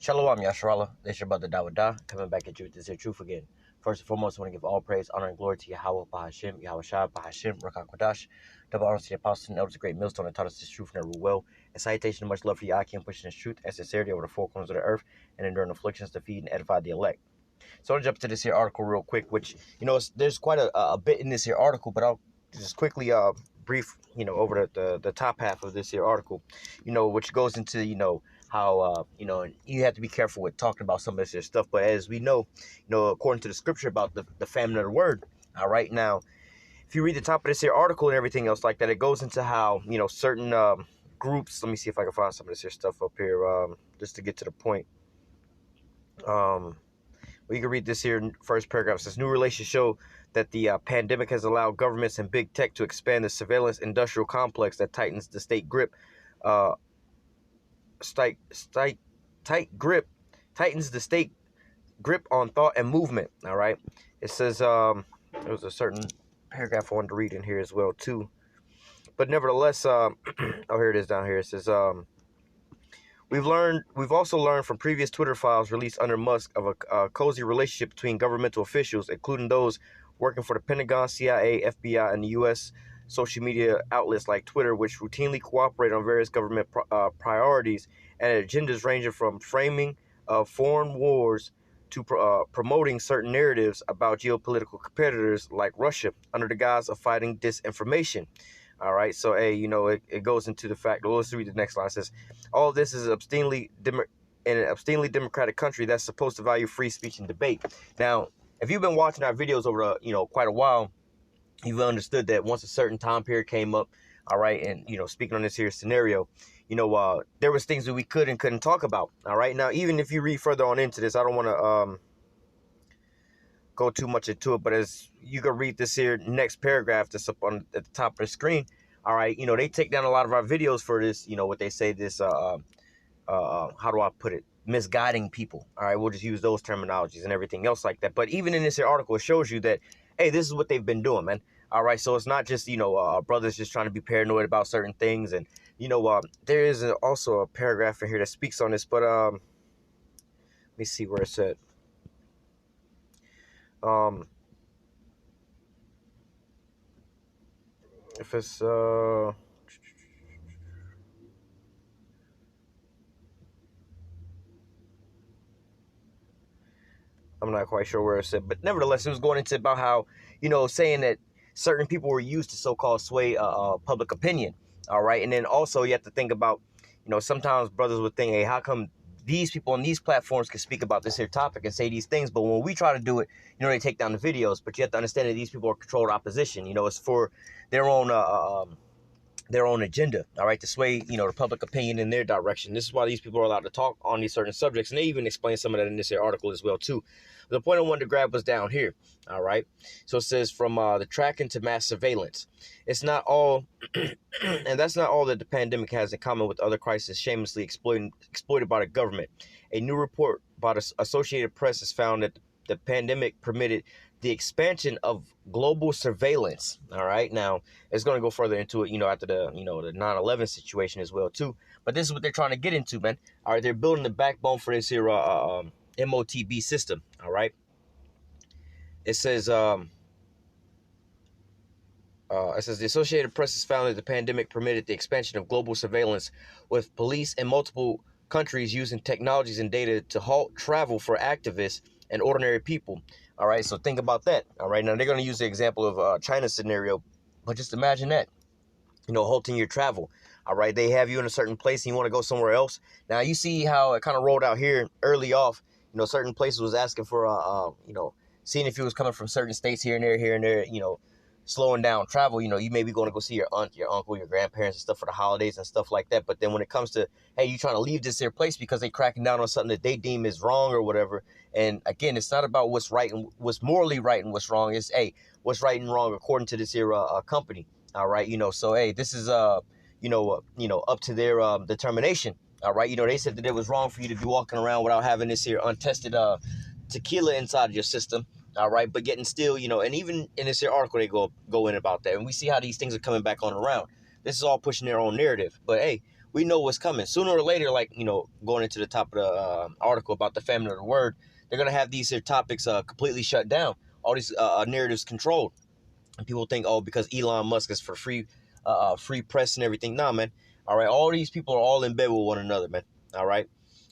Shalom, Yasharallah. This is your brother Dawada, coming back at you with this here truth again. First and foremost, I want to give all praise, honor, and glory to Yahweh, Bahashim, Yahweh Shai, Bahashim, Rakak Kwadash. Double honor to the apostles and elders, the great millstone that taught us this truth and never will. And salutation and much love for Yakim, pushing this truth and sincerity over the four corners of the earth, and enduring afflictions to feed and edify the elect. So I'll jump to this here article real quick, which, there's quite a bit in this here article, but I'll just quickly brief, over the top half of this here article, which goes into, how, you have to be careful with talking about some of this here stuff. But as we know, according to the scripture about the famine of the word, all right, now, if you read the top of this here article and everything else like that, it goes into how, certain groups, let me see if I can find some of this here stuff up here, just to get to the point. You can read this here first paragraph. It says, new relations show that the pandemic has allowed governments and big tech to expand the surveillance industrial complex that tightens the state grip, tightens the state grip on thought and movement. All right. It says there was a certain paragraph I wanted to read in here as well too, but nevertheless, oh, here it is down here. It says We've also learned from previous Twitter files released under Musk of a cozy relationship between governmental officials, including those working for the Pentagon, CIA, FBI, and the U.S. social media outlets like Twitter, which routinely cooperate on various government priorities and agendas ranging from framing of foreign wars to promoting certain narratives about geopolitical competitors like Russia under the guise of fighting disinformation. All right, so it goes into the fact. Well, let's read the next line. It says, all of this is in an obscenely democratic country that's supposed to value free speech and debate. Now, if you've been watching our videos over quite a while, you've understood that once a certain time period came up, all right, and speaking on this here scenario, there was things that we could and couldn't talk about. All right, now even if you read further on into this, I don't want to go too much into it, but as you can read this here next paragraph that's up at the top of the screen, all right, they take down a lot of our videos for this, what they say, this how do I put it, misguiding people. All right, we'll just use those terminologies and everything else like that. But even in this here article, it shows you that, hey, this is what they've been doing, man. All right, so it's not just brothers just trying to be paranoid about certain things. And there is also a paragraph in here that speaks on this, but let me see where it's at. If it's I'm not quite sure where it's at, but nevertheless, it was going into about how, saying that certain people were used to so-called sway public opinion. All right. And then also you have to think about, sometimes brothers would think, hey, how come these people on these platforms can speak about this here topic and say these things, but when we try to do it, they take down the videos. But you have to understand that these people are controlled opposition. It's for their own agenda, all right, to sway, the public opinion in their direction. This is why these people are allowed to talk on these certain subjects, and they even explain some of that in this here article as well too. The point I wanted to grab was down here, all right. So it says, from the tracking to mass surveillance, it's not all, and that's not all that the pandemic has in common with other crises shamelessly exploited by the government. A new report by the Associated Press has found that the pandemic permitted the expansion of global surveillance. All right. Now, it's going to go further into it, after the 9/11 situation as well, too. But this is what they're trying to get into, man. All right. They're building the backbone for this here MOTB system. All right. It says the Associated Press has found that the pandemic permitted the expansion of global surveillance, with police in multiple countries using technologies and data to halt travel for activists and ordinary people. All right, so think about that. All right, now they're going to use the example of China's scenario, but just imagine that, halting your travel. All right, they have you in a certain place and you want to go somewhere else. Now you see how it kind of rolled out here early off. Certain places was asking for, seeing if you was coming from certain states here and there, slowing down travel. You may be going to go see your aunt, your uncle, your grandparents and stuff for the holidays and stuff like that. But then when it comes to, hey, you trying to leave this here place because they cracking down on something that they deem is wrong or whatever. And again, it's not about what's right and what's morally right and what's wrong. It's, hey, what's right and wrong according to this here company. All right. So, hey, this is, up to their determination. All right. They said that it was wrong for you to be walking around without having this here untested tequila inside your system. All right, but getting still, and even in this here article, they go in about that. And we see how these things are coming back on around. This is all pushing their own narrative. But, hey, we know what's coming. Sooner or later, like, going into the top of the article about the famine of the word, they're going to have these here topics completely shut down. All these narratives controlled. And people think, oh, because Elon Musk is for free press and everything. Nah, man. All right. All these people are all in bed with one another, man. All right.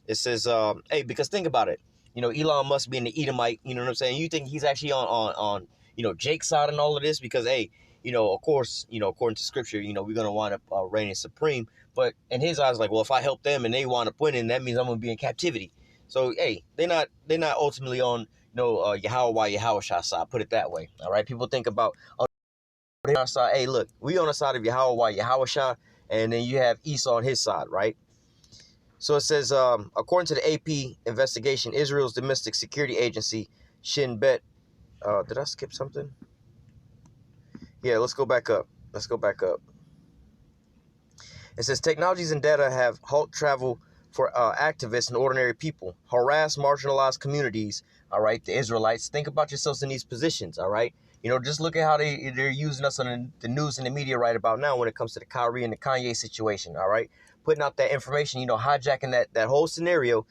It says, hey, because think about it. Elon Musk being the Edomite, you know what I'm saying? You think he's actually on Jake's side and all of this? Because, hey, of course, according to scripture, we're going to wind up reigning supreme. But in his eyes, like, well, if I help them and they wind up winning, that means I'm going to be in captivity. So, hey, they're not ultimately on, Yahweh Shah side, put it that way. All right. People think about, they on our side. Hey, look, we on the side of Yahweh Shah, and then you have Esau on his side, right? So it says, according to the AP investigation, Israel's domestic security agency, Shin Bet. Did I skip something? Yeah, let's go back up. It says technologies and data have halt travel for activists and ordinary people, harass marginalized communities. All right, the Israelites. Think about yourselves in these positions. All right, just look at how they're using us on the news and the media right about now when it comes to the Kyrie and the Kanye situation. All right, putting out that information, hijacking that whole scenario.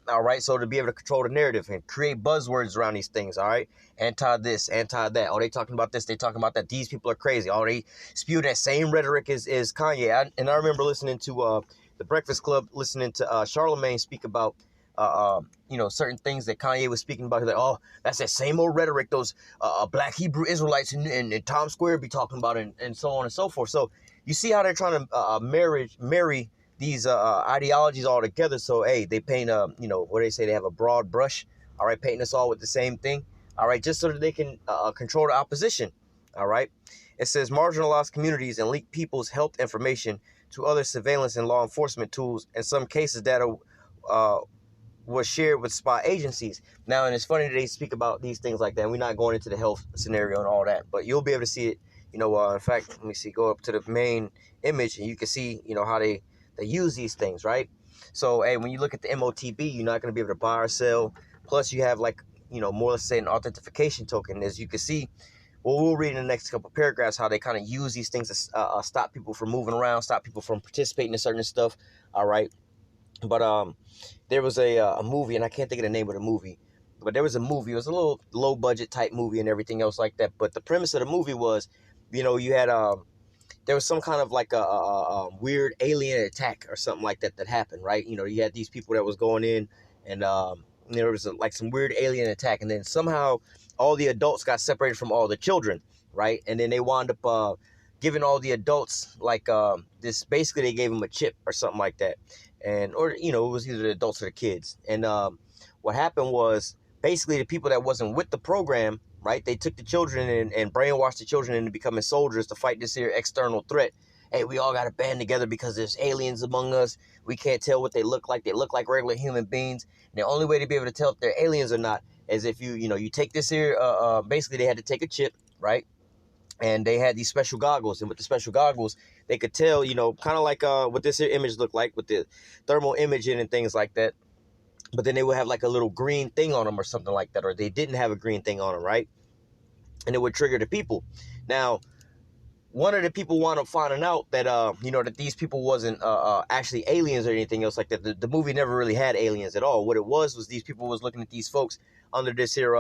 All right, so to be able to control the narrative and create buzzwords around these things. All right, anti this, anti that. Oh, they talking about this, they talking about that. These people are crazy. Oh, they spew that same rhetoric as Kanye. I remember listening to the Breakfast Club, listening to Charlemagne speak about certain things that Kanye was speaking about. He's like, oh, that's that same old rhetoric those black Hebrew Israelites in Times Square be talking about, and so on and so forth. So you see how they're trying to marry these ideologies all together. So, hey, they paint what do they say? They have a broad brush. All right, painting us all with the same thing. All right, just so that they can control the opposition. All right. It says marginalized communities and leak people's health information to other surveillance and law enforcement tools. In some cases, data was shared with spy agencies. Now, and it's funny that they speak about these things like that. We're not going into the health scenario and all that, but you'll be able to see it. In fact, let me see. Go up to the main image, and you can see, how they use these things, right? So, hey, when you look at the MOTB, you're not going to be able to buy or sell. Plus, you have more, let's say, an authentication token. As you can see, we'll read in the next couple of paragraphs how they kind of use these things to stop people from moving around, stop people from participating in certain stuff. All right. But there was a movie, and I can't think of the name of the movie, but there was a movie. It was a little low budget type movie and everything else like that. But the premise of the movie was, you had there was some kind of like a weird alien attack or something like that happened, right? You had these people that was going in, and there was like some weird alien attack, and then somehow all the adults got separated from all the children, right? And then they wound up giving all the adults like this. Basically, they gave them a chip or something like that, or it was either the adults or the kids. And what happened was basically the people that wasn't with the program, right? They took the children and brainwashed the children into becoming soldiers to fight this here external threat. Hey, we all got to band together because there's aliens among us. We can't tell what they look like. They look like regular human beings. And the only way to be able to tell if they're aliens or not is if you take this here. Basically, they had to take a chip, right? And they had these special goggles. And with the special goggles, they could tell, kind of like what this here image looked like with the thermal imaging and things like that. But then they would have like a little green thing on them or something like that, or they didn't have a green thing on them, right? And it would trigger the people. Now, one of the people wound up finding out that, that these people wasn't actually aliens or anything else like that. The movie never really had aliens at all. What it was these people was looking at these folks under this here,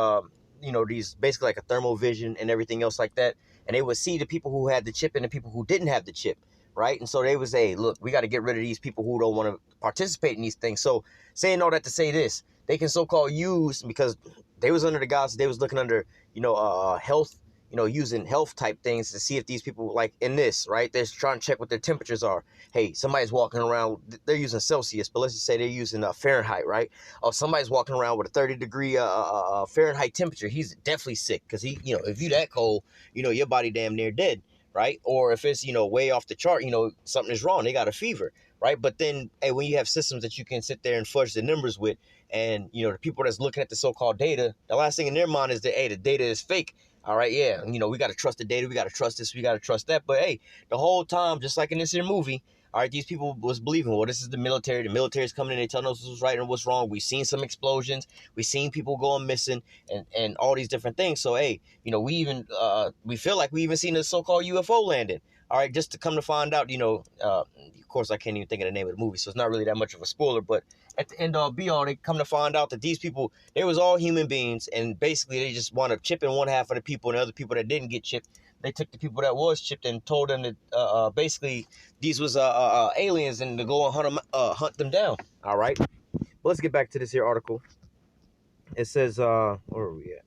these basically like a thermal vision and everything else like that. And they would see the people who had the chip and the people who didn't have the chip, right? And so they would say, look, we got to get rid of these people who don't want to participate in these things. So saying all that to say this, they can so-called use, because they was under the guise, they was looking under, health, using health type things to see if these people, like in this, right, they're trying to check what their temperatures are. Hey, somebody's walking around, they're using Celsius, but let's just say they're using Fahrenheit, right? Or somebody's walking around with a 30-degree Fahrenheit temperature. He's definitely sick because if you that cold, your body damn near dead, right? Or if it's, way off the chart, something is wrong. They got a fever, right? But then, hey, when you have systems that you can sit there and fudge the numbers with, and, the people that's looking at the so-called data, the last thing in their mind is that, hey, the data is fake. All right, yeah, we got to trust the data. We got to trust this. We got to trust that. But, hey, the whole time, just like in this here movie, all right, these people was believing, well, this is the military. The military is coming in. They telling us what's right and what's wrong. We've seen some explosions. We've seen people going missing and all these different things. So, hey, we feel like we even seen the so-called UFO landing. All right, just to come to find out, of course, I can't even think of the name of the movie, so it's not really that much of a spoiler. But at the end all be all, they come to find out that these people, they was all human beings, and basically they just wound up chipping one half of the people, and the other people that didn't get chipped, they took the people that was chipped and told them that basically these was aliens and to go and hunt them down. All right, well, let's get back to this here article. It says, where are we at?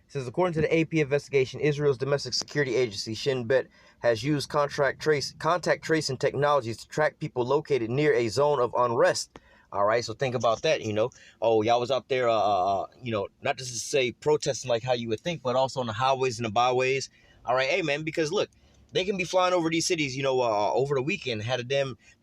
It says, according to the AP investigation, Israel's domestic security agency, Shin Bet, has used contact tracing technologies to track people located near a zone of unrest. All right, so think about that, Oh, y'all was out there, not just to say protesting like how you would think, but also on the highways and the byways. All right, hey, man, because look, they can be flying over these cities, over the weekend,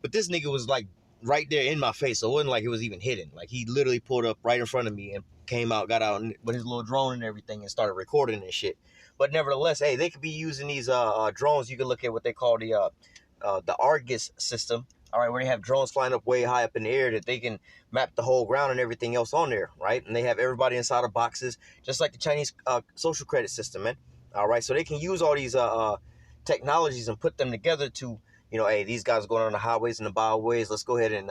but this nigga was like right there in my face, so it wasn't like it was even hidden. Like, he literally pulled up right in front of me and came out, got out with his little drone and everything and started recording and shit. But nevertheless, hey, they could be using these drones. You can look at what they call the Argus system. All right, where they have drones flying up way high up in the air that they can map the whole ground and everything else on there, right? And they have everybody inside of boxes, just like the Chinese social credit system, man. All right, so they can use all these technologies and put them together to, hey, these guys are going on the highways and the byways. Let's go ahead and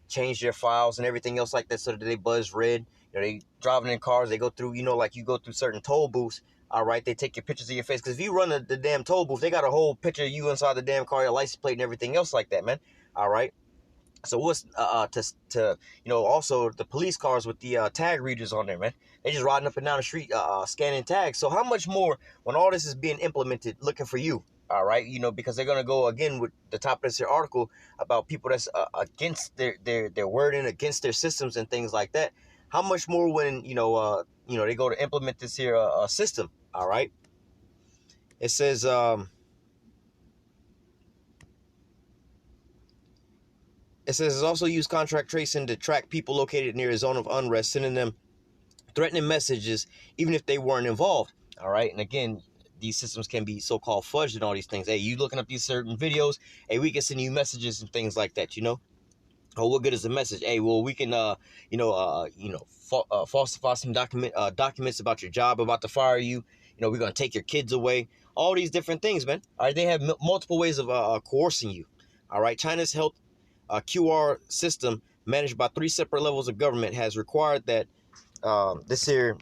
change their files and everything else like that so that they buzz red. They driving in cars, they go through, like you go through certain toll booths. All right, they take your pictures of your face. Because if you run the damn toll booth, they got a whole picture of you inside the damn car, your license plate and everything else like that, man. All right. So what's also the police cars with the tag readers on there, man. They just riding up and down the street scanning tags. So how much more when all this is being implemented looking for you? All right, because they're gonna go again with the top of this here article about people that's against their wording, against their systems and things like that. How much more when they go to implement this here system? All right, it says it's also used contract tracing to track people located near a zone of unrest, sending them threatening messages even if they weren't involved. All right, and again, these systems can be so-called fudged and all these things. Hey, you looking up these certain videos, hey, we can send you messages and things like that, Oh, what good is the message? Hey, well, we can, falsify some documents about your job, about to fire you. We're going to take your kids away. All these different things, man. All right, they have multiple ways of coercing you. All right, China's health QR system, managed by 3 separate levels of government, has required that this here,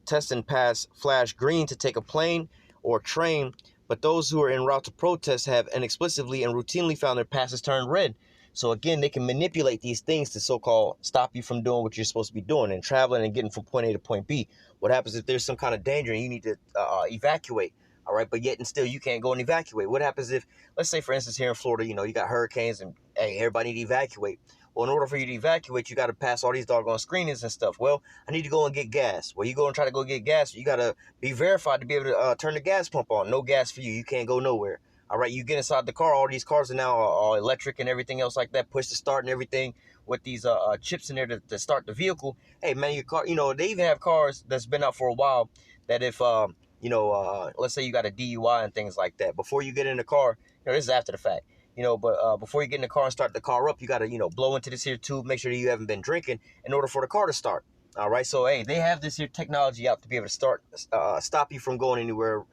test and pass flash green to take a plane or train, but those who are en route to protest have inexplicably and routinely found their passes turned red. So again, they can manipulate these things to so-called stop you from doing what you're supposed to be doing and traveling and getting from point A to point B. What happens if there's some kind of danger and you need to evacuate? All right, but yet and still you can't go and evacuate. What happens if, let's say, for instance, here in Florida, you got hurricanes and, hey, everybody need to evacuate. Well, in order for you to evacuate, you got to pass all these doggone screenings and stuff. Well, I need to go and get gas. Well, you go and try to go get gas. You got to be verified to be able to turn the gas pump on. No gas for you. You can't go nowhere. All right, you get inside the car. All these cars are now all electric and everything else like that. Push to start and everything with these chips in there to start the vehicle. Hey, man, your car, they even have cars that's been out for a while that if, let's say you got a DUI and things like that, before you get in the car, this is after the fact. But before you get in the car and start the car up, you got to, blow into this here tube, make sure that you haven't been drinking in order for the car to start. All right. So, hey, they have this here technology out to be able to stop you from going anywhere,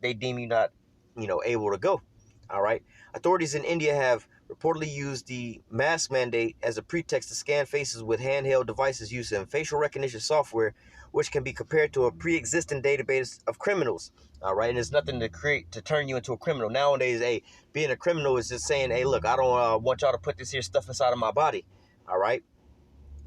they deem you not, able to go. All right. Authorities in India have reportedly used the mask mandate as a pretext to scan faces with handheld devices using facial recognition software, which can be compared to a pre-existing database of criminals. All right, and there's nothing to turn you into a criminal nowadays. Hey, being a criminal is just saying, hey, look, I don't want y'all to put this here stuff inside of my body. All right,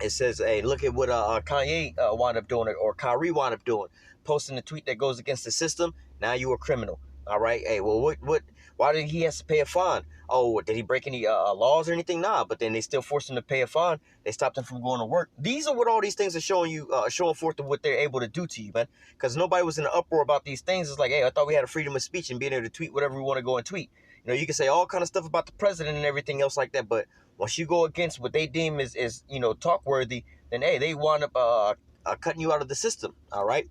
it says, hey, look at what Kanye wound up doing, or Kyrie wound up doing, posting a tweet that goes against the system. Now you a criminal. All right, hey, well, what? Why did he have to pay a fine? Oh, did he break any laws or anything? Nah, but then they still forced him to pay a fine. They stopped him from going to work. These are what all these things are showing you, showing forth of what they're able to do to you, man. Because nobody was in an uproar about these things. It's like, hey, I thought we had a freedom of speech and being able to tweet whatever we want to go and tweet. You can say all kind of stuff about the president and everything else like that, but once you go against what they deem is talk worthy, then hey, they wind up cutting you out of the system. All right.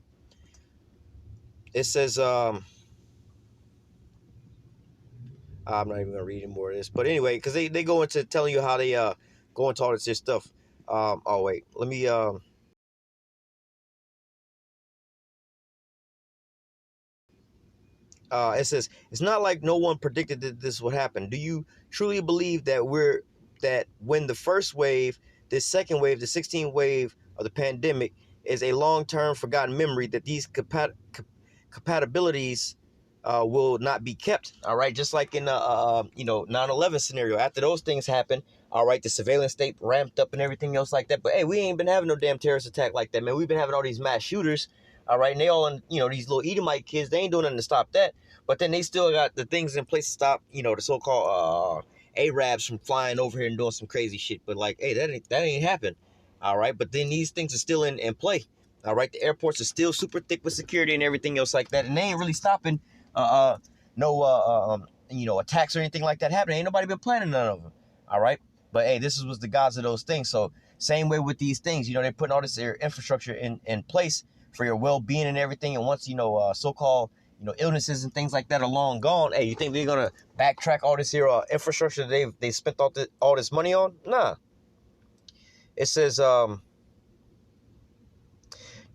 It says I'm not even gonna read any more of this, but anyway, because they go into telling you how they go into all this stuff. Oh wait, let me It says, it's not like no one predicted that this would happen. Do you truly believe that when the first wave, this second wave, the 16th wave of the pandemic is a long-term forgotten memory, that these compatibilities will not be kept? All right, just like in 9/11 scenario. After those things happen, all right, the surveillance state ramped up and everything else like that. But hey, we ain't been having no damn terrorist attack like that, man. We've been having all these mass shooters. All right, and they all, these little Edomite kids, they ain't doing nothing to stop that. But then they still got the things in place to stop, the so-called Arabs from flying over here and doing some crazy shit. But like, hey, that ain't happened. All right, but then these things are still in play. All right, the airports are still super thick with security and everything else like that, and they ain't really stopping no attacks or anything like that happening. Ain't nobody been planning none of them. All right, but hey, this was the gods of those things. So same way with these things, they're putting all this infrastructure in place for your well-being and everything. And once so-called illnesses and things like that are long gone, hey, you think they're gonna backtrack all this here infrastructure that they spent all this money on? Nah. It says no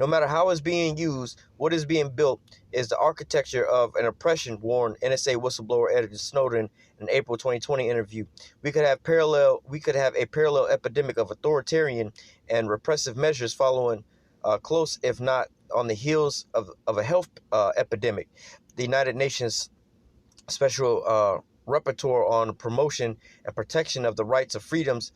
matter how it's being used, what is being built is the architecture of an oppression, warned NSA whistleblower Edward Snowden in an April 2020 interview. We could have a parallel epidemic of authoritarian and repressive measures following close, if not on the heels of a health epidemic. The United Nations Special Rapporteur on Promotion and Protection of the Rights of Freedoms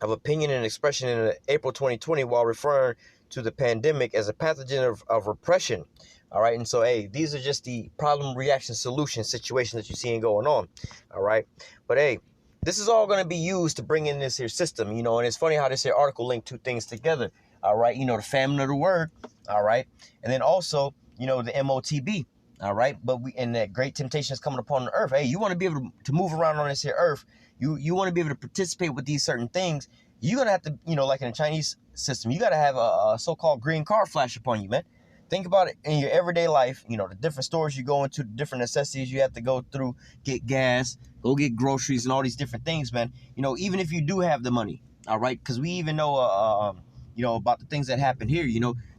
of Opinion and Expression in April 2020, while referring to the pandemic as a pathogen of repression. All right, and so hey, these are just the problem, reaction, solution situations that you're seeing going on. All right, but hey, this is all going to be used to bring in this here system, and it's funny how this here article linked two things together. All right, the famine of the word. All right, and then also the MOTB. All right, but and that great temptation is coming upon the earth. Hey, you want to be able to move around on this here earth. You want to be able to participate with these certain things. You're going to have to, like in the Chinese system, you got to have a so-called green card flash upon you, man. Think about it in your everyday life, the different stores you go into, the different necessities you have to go through, get gas, go get groceries and all these different things, man. Even if you do have the money, all right, because we even know, about the things that happen here.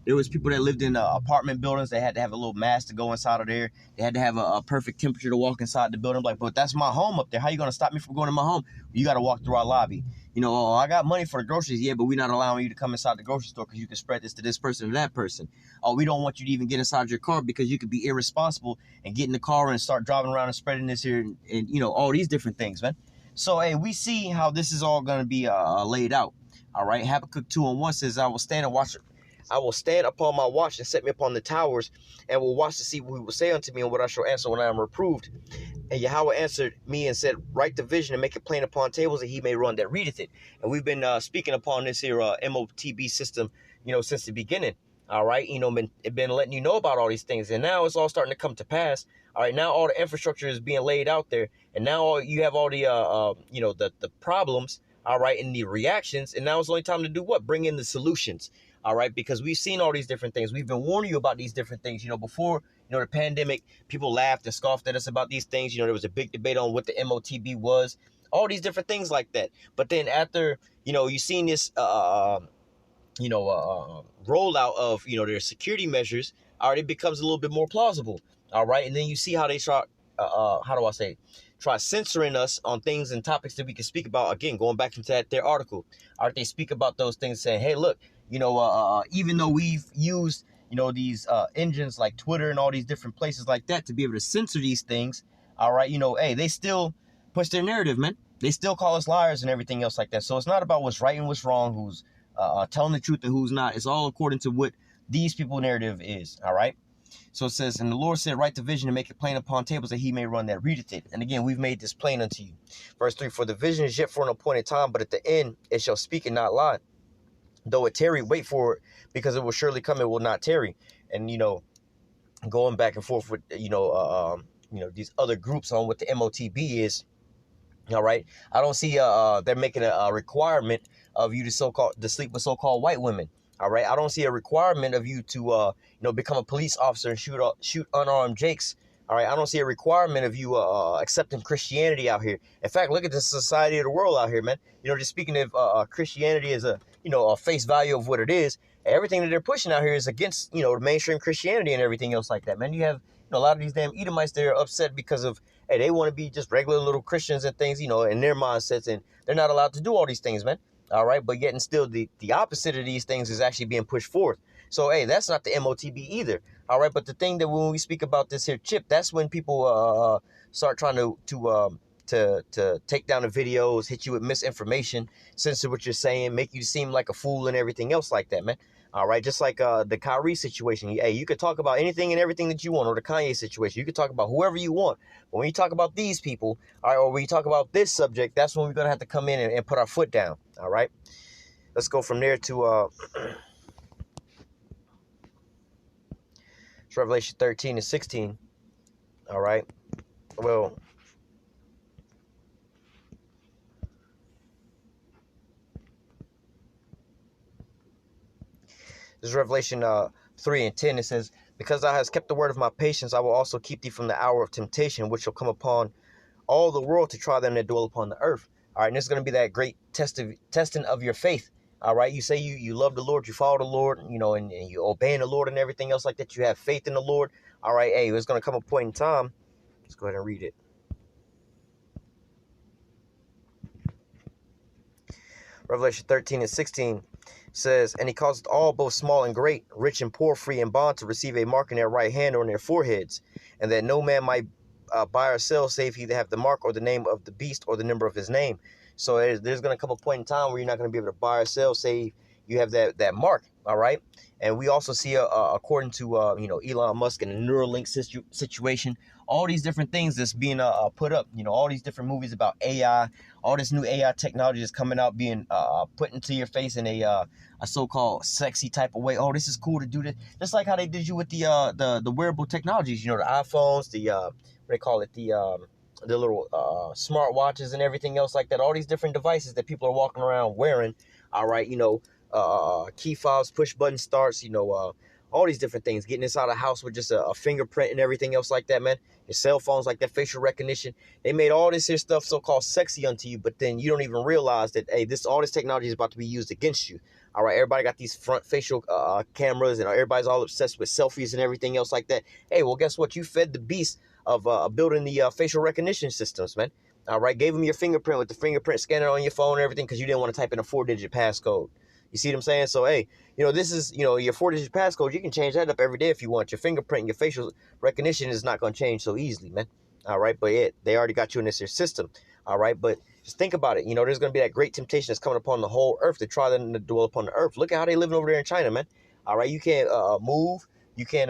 There was people that lived in apartment buildings. They had to have a little mask to go inside of there. They had to have a perfect temperature to walk inside the building. Like, but that's my home up there. How you going to stop me from going to my home? You got to walk through our lobby. I got money for the groceries. Yeah, but we're not allowing you to come inside the grocery store because you can spread this to this person or that person. Oh, we don't want you to even get inside your car because you could be irresponsible and get in the car and start driving around and spreading this here and all these different things, man. So, hey, we see how this is all going to be laid out. All right, Habakkuk 2:1 says, I will stand upon my watch and set me upon the towers, and will watch to see what he will say unto me, and what I shall answer when I am reproved. And Yahweh answered me and said, write the vision and make it plain upon tables, that he may run that readeth it. And we've been speaking upon this here MOTB system, since the beginning. All right, been letting you know about all these things, and now it's all starting to come to pass. All right, now all the infrastructure is being laid out there, and now you have all the the problems. All right, and the reactions, and now it's only time to do what? Bring in the solutions. All right, because we've seen all these different things. We've been warning you about these different things. Before, the pandemic, people laughed and scoffed at us about these things. There was a big debate on what the MOTB was, all these different things like that. But then after, you've seen this, rollout of, their security measures, all right, it becomes a little bit more plausible. All right, and then you see how they try, try censoring us on things and topics that we can speak about. Again, going back into their article, all right, they speak about those things saying, hey, look, even though we've used, these engines like Twitter and all these different places like that to be able to censor these things, all right, hey, they still push their narrative, man. They still call us liars and everything else like that. So it's not about what's right and what's wrong, who's telling the truth and who's not. It's all according to what these people's narrative is, all right? So it says, and the Lord said, write the vision and make it plain upon tables, that he may run that readeth it. And again, we've made this plain unto you. Verse 3, for the vision is yet for an appointed time, but at the end it shall speak and not lie. Though it tarry, wait for it, because it will surely come, it will not tarry. And, going back and forth with, these other groups on what the MOTB is, all right, I don't see they're making a requirement of you to sleep with so-called white women. All right, I don't see a requirement of you to become a police officer and shoot unarmed jakes. All right, I don't see a requirement of you accepting Christianity out here. In fact, look at the society of the world out here, man. Just speaking of Christianity as a face value of what it is, everything that they're pushing out here is against the mainstream Christianity and everything else like that, man. You have a lot of these damn Edomites, they're upset because of, hey, they want to be just regular little Christians and things, in their mindsets, and they're not allowed to do all these things, man. All right, but yet and still, the opposite of these things is actually being pushed forth. So, hey, that's not the MOTB either. All right, but the thing that when we speak about this here chip, that's when people start trying to take down the videos, hit you with misinformation, censor what you're saying, make you seem like a fool and everything else like that, man. All right, just like the Kyrie situation. Hey, you could talk about anything and everything that you want, or the Kanye situation. You could talk about whoever you want. But when you talk about these people, all right, or when you talk about this subject, that's when we're going to have to come in and put our foot down. All right, let's go from there to Revelation 13 and 16. All right, well, this is Revelation 3 and 10. It says, because thou hast kept the word of my patience, I will also keep thee from the hour of temptation, which shall come upon all the world to try them that dwell upon the earth. All right, and this is going to be that great testing of your faith. All right, you say you love the Lord, you follow the Lord, and you obeying the Lord and everything else like that. You have faith in the Lord. All right, hey, there's going to come a point in time. Let's go ahead and read it. Revelation 13 and 16 says, and he caused all, both small and great, rich and poor, free and bond, to receive a mark in their right hand or in their foreheads, and that no man might buy or sell save he that have the mark or the name of the beast or the number of his name. So there's going to come a point in time where you're not going to be able to buy or sell save you have that mark. All right. And we also see, according to Elon Musk and the Neuralink situation, all these different things that's being put up. All these different movies about AI, all this new AI technology is coming out, being put into your face in a so-called sexy type of way. Oh, this is cool to do this, just like how they did you with the wearable technologies. The iPhones, the what they call it, the little smart watches and everything else like that. All these different devices that people are walking around wearing. All right, key fobs, push button starts, all these different things, getting inside a house with just a fingerprint and everything else like that, man. Your cell phones, like that facial recognition. They made all this here stuff so-called sexy unto you, but then you don't even realize that, hey, all this technology is about to be used against you. All right, everybody got these front facial cameras, and everybody's all obsessed with selfies and everything else like that. Hey, well, guess what? You fed the beast of building the facial recognition systems, man. All right, gave them your fingerprint with the fingerprint scanner on your phone and everything because you didn't want to type in a 4-digit passcode. You see what I'm saying? So, hey, this is, your 4-digit passcode. You can change that up every day if you want. Your fingerprint and your facial recognition is not going to change so easily, man. All right, but they already got you in this system. All right, but just think about it. There's going to be that great temptation that's coming upon the whole earth to try them to dwell upon the earth. Look at how they living over there in China, man. All right, you can't move. You can't,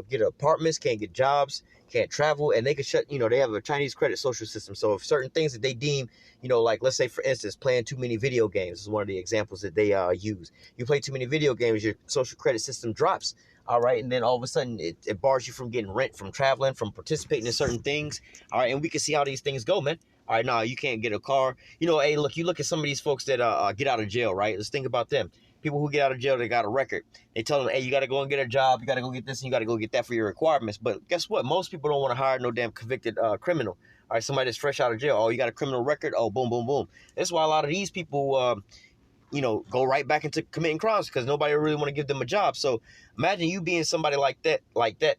get apartments, can't get jobs, can't travel, and they can shut, they have a Chinese credit social system. So if certain things that they deem, like let's say, for instance, playing too many video games is one of the examples that they use. You play too many video games, your social credit system drops. All right, and then all of a sudden it bars you from getting rent, from traveling, from participating in certain things. All right, and we can see how these things go, man. All right, now you can't get a car. Hey, look, you look at some of these folks that get out of jail, right? Let's think about them. People who get out of jail, they got a record. They tell them, hey, you got to go and get a job. You got to go get this and you got to go get that for your requirements. But guess what? Most people don't want to hire no damn convicted criminal. All right, somebody that's fresh out of jail. Oh, you got a criminal record? Oh, boom, boom, boom. That's why a lot of these people, go right back into committing crimes because nobody really want to give them a job. So imagine you being somebody like that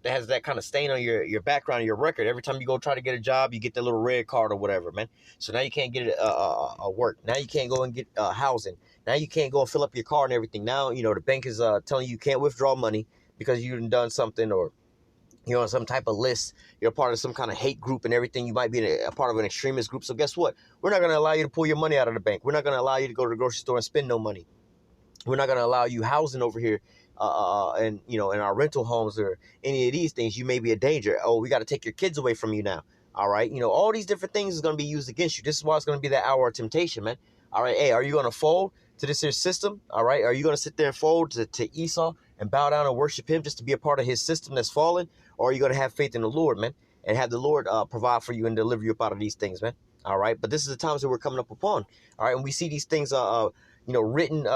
has that kind of stain on your background, your record. Every time you go try to get a job, you get that little red card or whatever, man. So now you can't get a work. Now you can't go and get housing. Now you can't go and fill up your car and everything. Now, the bank is telling you can't withdraw money because you've done something, or you're on some type of list, you're part of some kind of hate group and everything. You might be a part of an extremist group. So guess what? We're not going to allow you to pull your money out of the bank. We're not going to allow you to go to the grocery store and spend no money. We're not going to allow you housing over here and, in our rental homes or any of these things. You may be a danger. Oh, we got to take your kids away from you now. All right. All these different things is going to be used against you. This is why it's going to be that hour of temptation, man. All right. Hey, are you going to fold to this here system? All right. Are you going to sit there and fold to Esau and bow down and worship him just to be a part of his system that's fallen? Or are you going to have faith in the Lord, man, and have the Lord provide for you and deliver you up out of these things, man? All right. But this is the times that we're coming up upon. All right. And we see these things, written in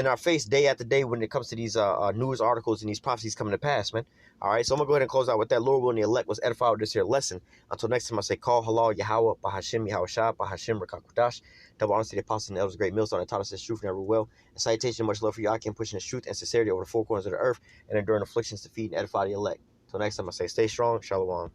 our face day after day when it comes to these news articles and these prophecies coming to pass, man. All right. So I'm going to go ahead and close out with that. Lord willing, the elect was edified with this here lesson. Until next time, I say, call halal Yahweh, Bahashim Yahushua, Bahashim Rakakudash. Double honor to the apostles and elders, great millstone, and taught us this truth never will. And salutation, much love for you. I can push in the truth and sincerity over the four corners of the earth and enduring afflictions to feed and edify the elect. Till next time, I say stay strong. Shalom.